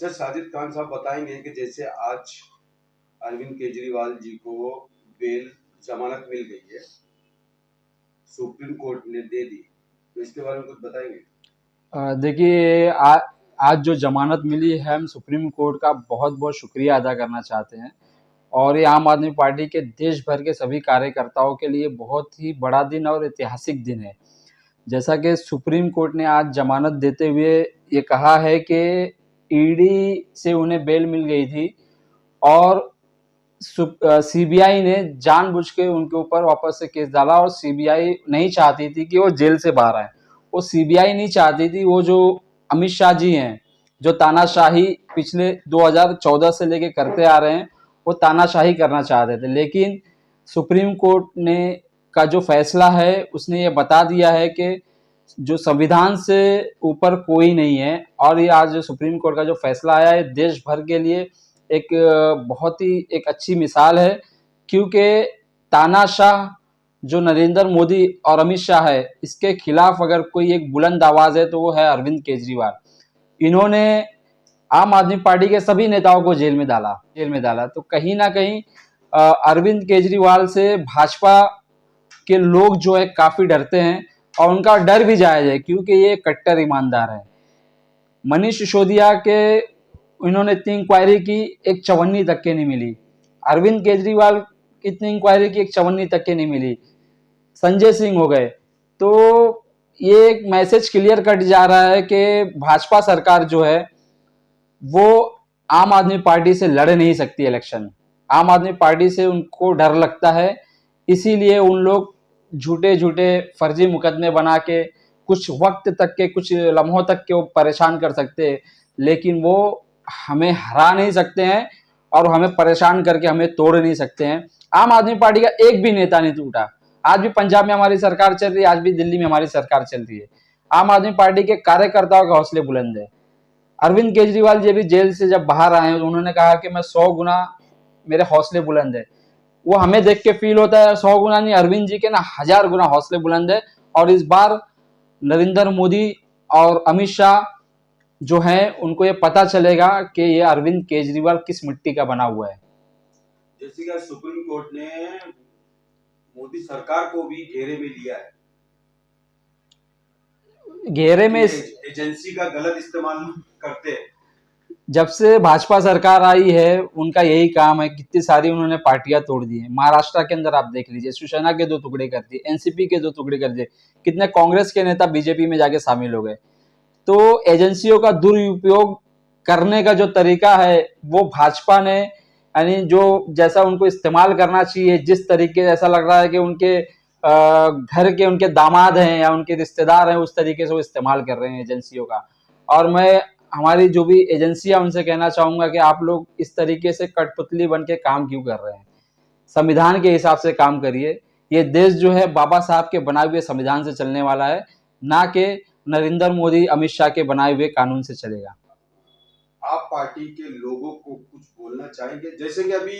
अच्छा साजिद खान साहब बताएंगे कि जैसे आज अरविंद केजरीवाल जी को बेल जमानत मिल गई है, सुप्रीम कोर्ट ने दे दी, तो इसके बारे में कुछ बताएंगे? देखिए आज जो जमानत मिली है, हम सुप्रीम कोर्ट का बहुत बहुत शुक्रिया अदा करना चाहते हैं। और ये आम आदमी पार्टी के देश भर के सभी कार्यकर्ताओं के लिए बहुत ही बड़ा दिन और ऐतिहासिक दिन है। जैसा कि सुप्रीम कोर्ट ने आज जमानत देते हुए ये कहा है कि ईडी से उन्हें बेल मिल गई थी और सीबीआई ने जानबूझ के उनके ऊपर वापस से केस डाला, और सीबीआई नहीं चाहती थी कि वो जेल से बाहर आए। वो सीबीआई नहीं चाहती थी, वो जो अमित शाह जी हैं, जो तानाशाही पिछले 2014 से लेके करते आ रहे हैं, वो तानाशाही करना चाहते थे। लेकिन सुप्रीम कोर्ट ने का जो फैसला है, उसने ये बता दिया है कि जो संविधान से ऊपर कोई नहीं है। और ये आज जो सुप्रीम कोर्ट का जो फैसला आया है, देश भर के लिए एक बहुत ही एक अच्छी मिसाल है, क्योंकि तानाशाह जो नरेंद्र मोदी और अमित शाह है, इसके खिलाफ अगर कोई एक बुलंद आवाज है तो वो है अरविंद केजरीवाल। इन्होंने आम आदमी पार्टी के सभी नेताओं को जेल में डाला। तो कहीं ना कहीं अरविंद केजरीवाल से भाजपा के लोग जो है काफी डरते हैं, और उनका डर भी जायज है, क्योंकि ये कट्टर ईमानदार है। मनीष सिसोदिया के इन्होंने इतनी इंक्वायरी की, एक चवन्नी तक के नहीं मिली। अरविंद केजरीवाल इतनी इंक्वायरी की, एक चवन्नी तक के नहीं मिली। संजय सिंह हो गए। तो ये एक मैसेज क्लियर कट जा रहा है कि भाजपा सरकार जो है वो आम आदमी पार्टी से लड़ नहीं सकती इलेक्शन। आम आदमी पार्टी से उनको डर लगता है, इसीलिए उन लोग झूठे झूठे फर्जी मुकदमे बना के कुछ वक्त तक के, कुछ लम्हों तक के वो परेशान कर सकते हैं, लेकिन वो हमें हरा नहीं सकते हैं और हमें परेशान करके हमें तोड़ नहीं सकते हैं। आम आदमी पार्टी का एक भी नेता नहीं टूटा। आज भी पंजाब में हमारी सरकार चल रही है, आज भी दिल्ली में हमारी सरकार चल रही है। आम आदमी पार्टी के कार्यकर्ताओं के हौसले बुलंद है। अरविंद केजरीवाल जी भी जेल से जब बाहर आए, उन्होंने कहा कि मैं 100 गुना मेरे हौसले बुलंद है। वो हमें देख के फील होता है 100 गुना नहीं, अरविंद जी के ना 1000 गुना हौसले बुलंद है। और इस बार नरेंद्र मोदी और अमित शाह जो है, उनको ये पता चलेगा कि ये अरविंद केजरीवाल किस मिट्टी का बना हुआ है। जैसे कि सुप्रीम कोर्ट ने मोदी सरकार को भी घेरे में लिया है, घेरे में एजेंसी का गलत इस्तेमाल करते हैं। जब से भाजपा सरकार आई है, उनका यही काम है। कितनी सारी उन्होंने पार्टियां तोड़ दी हैं। महाराष्ट्र के अंदर आप देख लीजिए, शिवसेना के 2 टुकड़े कर दिए, एनसीपी के 2 टुकड़े कर दिए। कितने कांग्रेस के नेता बीजेपी में जाके शामिल हो गए। तो एजेंसियों का दुरुपयोग करने का जो तरीका है, वो भाजपा ने, यानी जो जैसा उनको इस्तेमाल करना चाहिए, जिस तरीके से ऐसा लग रहा है कि उनके घर के उनके दामाद हैं या उनके रिश्तेदार हैं, उस तरीके से वो इस्तेमाल कर रहे हैं एजेंसियों का। और मैं हमारी जो भी एजेंसियां, उनसे कहना चाहूंगा कि आप लोग इस तरीके से कठपुतली बन के काम क्यों कर रहे हैं? संविधान के हिसाब से काम करिए। ये देश जो है बाबा साहब के बनाए हुए संविधान से चलने वाला है, ना कि नरेंद्र मोदी अमित शाह के बनाए हुए कानून से चलेगा। आप पार्टी के लोगों को कुछ बोलना चाहेंगे? जैसे कि अभी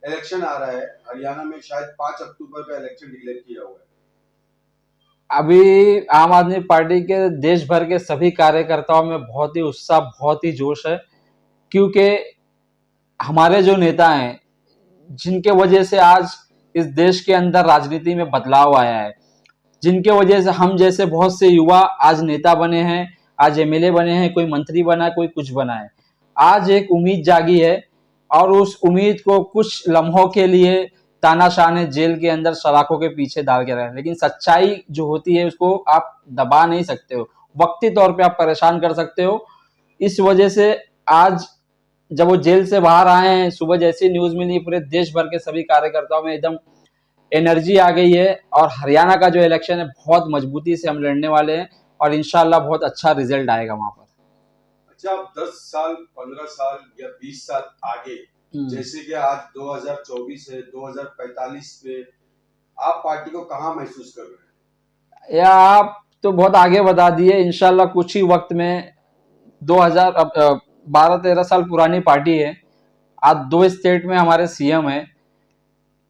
इलेक्शन आ रहा है, हरियाणा में शायद 5 अक्टूबर का इलेक्शन डिक्लेयर किया हुआ है। अभी आम आदमी पार्टी के देश भर के सभी कार्यकर्ताओं में बहुत ही उत्साह, बहुत ही जोश है, क्योंकि हमारे जो नेता हैं, जिनके वजह से आज इस देश के अंदर राजनीति में बदलाव आया है, जिनके वजह से हम जैसे बहुत से युवा आज नेता बने हैं, आज एमएलए बने हैं, कोई मंत्री बना है, कोई कुछ बना है। आज एक उम्मीद जागी है, और उस उम्मीद को कुछ लम्हों के लिए तानाशाह ने जेल के अंदर सलाखों के पीछे डाल के रखा है। लेकिन सच्चाई जो होती है, उसको आप दबा नहीं सकते हो, वक्ती तौर पे आप परेशान कर सकते हो। इस वजह से आज जब वो जेल से बाहर आए हैं, सुबह जैसी न्यूज मिली, पूरे देश भर के सभी कार्यकर्ताओं में एकदम एनर्जी आ गई है। और हरियाणा का जो इलेक्शन है, बहुत मजबूती से हम लड़ने वाले हैं, और इंशाल्लाह बहुत अच्छा रिजल्ट आएगा वहां पर। अच्छा, आप 10 साल, 15 साल या 20 साल आगे, जैसे कि आज 2024 है, 2045 में आप पार्टी को कहाँ महसूस कर रहे हैं? या आप तो बहुत आगे बता दिए। इंशाल्लाह कुछ ही वक्त में 2012-13 साल पुरानी पार्टी है। आज 2 स्टेट में हमारे सीएम है।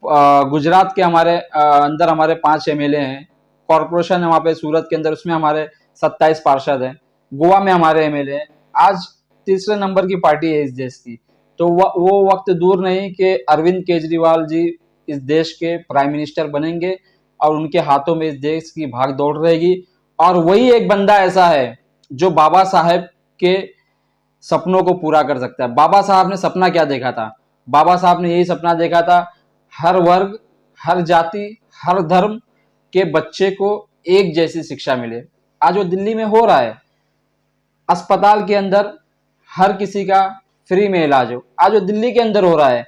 गुजरात के हमारे अंदर हमारे 5 एमएलए हैं। कॉरपोरेशन है वहाँ पे सूरत के अंदर, उसमें हमारे 27 पार्षद हैं। गोवा में हमारे एमएलए हैं। आज तीसरे नंबर की पार्टी है इस देश की। तो वो वक्त दूर नहीं कि अरविंद केजरीवाल जी इस देश के प्राइम मिनिस्टर बनेंगे और उनके हाथों में इस देश की भाग दौड़ रहेगी। और वही एक बंदा ऐसा है जो बाबा साहेब के सपनों को पूरा कर सकता है। बाबा साहब ने सपना क्या देखा था? बाबा साहब ने यही सपना देखा था, हर वर्ग, हर जाति, हर धर्म के बच्चे को एक जैसी शिक्षा मिले। आज वो दिल्ली में हो रहा है, अस्पताल के अंदर हर किसी का फ्री में इलाज हो, आज वो दिल्ली के अंदर हो रहा है।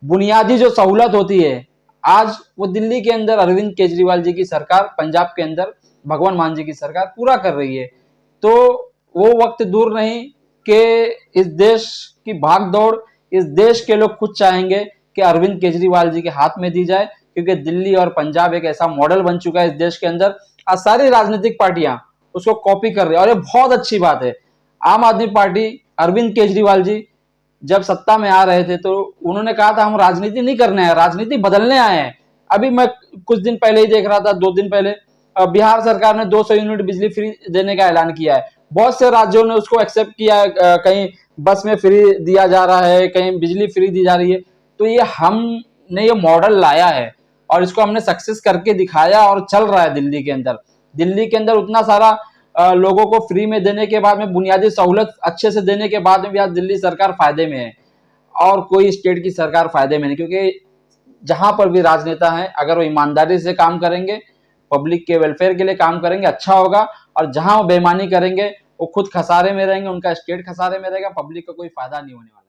बुनियादी जो सहूलत होती है आज वो दिल्ली के अंदर अरविंद केजरीवाल जी की सरकार, पंजाब के अंदर भगवंत मान जी की सरकार पूरा कर रही है। तो वो वक्त दूर नहीं कि इस देश की भागदौड़, इस देश के लोग खुद चाहेंगे कि अरविंद केजरीवाल जी के हाथ में दी जाए, क्योंकि दिल्ली और पंजाब एक ऐसा मॉडल बन चुका है इस देश के अंदर। आज सारी राजनीतिक पार्टियां उसको कॉपी कर रही है और ये बहुत अच्छी बात है। आम आदमी पार्टी, अरविंद केजरीवाल जी जब सत्ता में आ रहे थे तो उन्होंने कहा था हम राजनीति नहीं करने आए, राजनीति बदलने आए हैं। अभी मैं कुछ दिन पहले ही देख रहा था, 2 दिन पहले बिहार सरकार ने 200 यूनिट बिजली फ्री देने का ऐलान किया है। बहुत से राज्यों ने उसको एक्सेप्ट किया है, कहीं बस में फ्री दिया जा रहा है, कहीं बिजली फ्री दी जा रही है। तो ये हमने ये मॉडल लाया है और इसको हमने सक्सेस करके दिखाया और चल रहा है दिल्ली के अंदर। दिल्ली के अंदर उतना सारा लोगों को फ्री में देने के बाद में, बुनियादी सहूलत अच्छे से देने के बाद में भी आज दिल्ली सरकार फायदे में है और कोई स्टेट की सरकार फायदे में नहीं। क्योंकि जहां पर भी राजनेता हैं, अगर वो ईमानदारी से काम करेंगे, पब्लिक के वेलफेयर के लिए काम करेंगे, अच्छा होगा। और जहां वो बेईमानी करेंगे वो खुद खसारे में रहेंगे, उनका स्टेट खसारे में रहेगा, पब्लिक को कोई फायदा नहीं होने वाला।